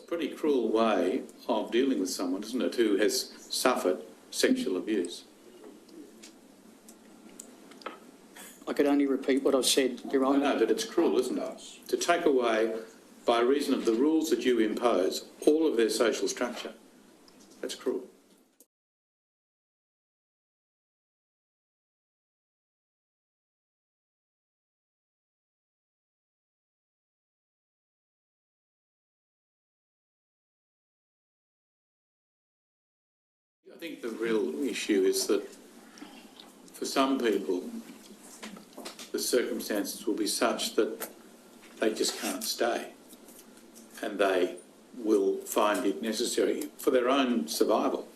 a pretty cruel way of dealing with someone, isn't it, who has suffered sexual abuse. I could only repeat what I've said, Your Honour. I know, but it's cruel, isn't it? To take away, by reason of the rules that you impose, all of their social structure. That's cruel. I think the real issue is that for some people, the circumstances will be such that they just can't stay, and they will find it necessary for their own survival,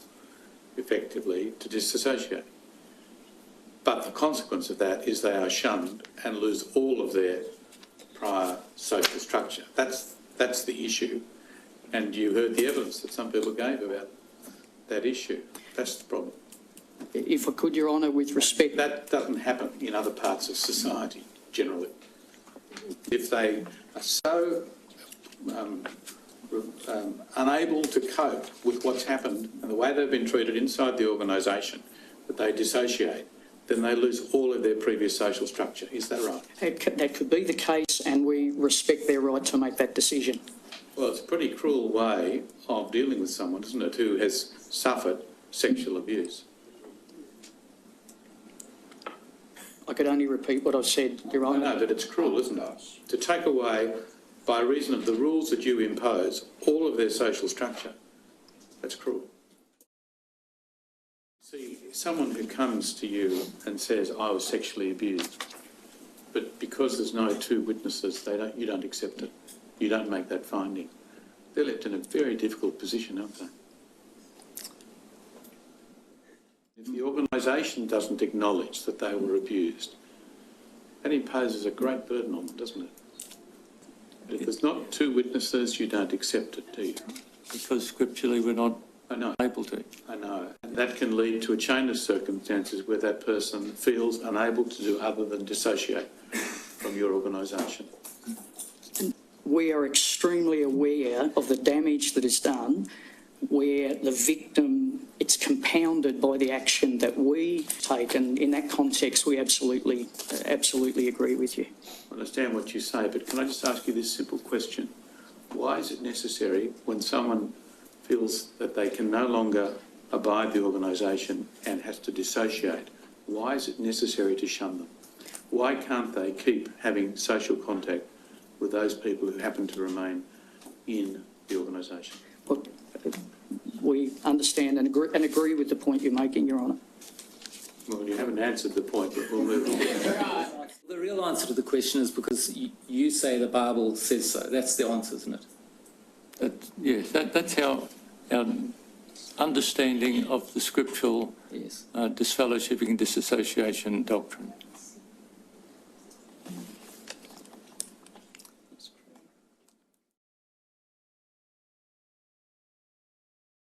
effectively, to disassociate. But the consequence of that is they are shunned and lose all of their prior social structure. That's the issue, and you heard the evidence that some people gave about that issue. That's the problem. If I could, Your Honour, with respect... That doesn't happen in other parts of society, generally. If they are so unable to cope with what's happened and the way they've been treated inside the organisation, that they dissociate, then they lose all of their previous social structure. Is that right? That could be the case, and we respect their right to make that decision. Well, it's a pretty cruel way of dealing with someone, isn't it, who has suffered sexual abuse. I could only repeat what I've said, Your Honour. I know, but it's cruel, isn't it? To take away, by reason of the rules that you impose, all of their social structure. That's cruel. See, someone who comes to you and says, I was sexually abused, but because there's no two witnesses, you don't accept it. You don't make that finding. They're left in a very difficult position, aren't they? If the organisation doesn't acknowledge that they were abused, that imposes a great burden on them, doesn't it? But if there's not two witnesses, you don't accept it, do you? Because scripturally we're not able to. I know. And that can lead to a chain of circumstances where that person feels unable to do other than dissociate from your organisation. We are extremely aware of the damage that is done where the victim, it's compounded by the action that we take, and in that context we absolutely agree with you. I understand what you say, but can I just ask you this simple question? Why is it necessary when someone feels that they can no longer abide the organisation and has to dissociate, why is it necessary to shun them? Why can't they keep having social contact with those people who happen to remain in the organisation? Well, we understand and agree with the point you're making, Your Honour. Well, you haven't answered the point, but we'll move on. The real answer to the question is because you say the Bible says so. That's the answer, isn't it? Yes, that's our understanding of the scriptural yes. disfellowshipping and disassociation doctrine.